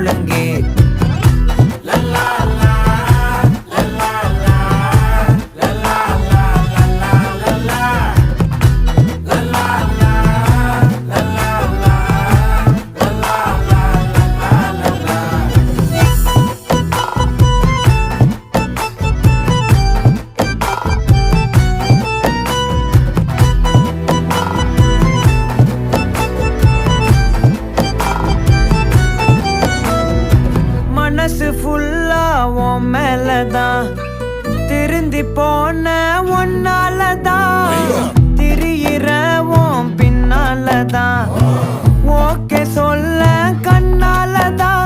முழங்கே மனசு ஃபுல்லா உன் மேலதான் திருந்தி போன ஒன்னாலதான் திரியிற உன் பின்னாலதான் ஓகே சொல்ல கண்ணாலதான்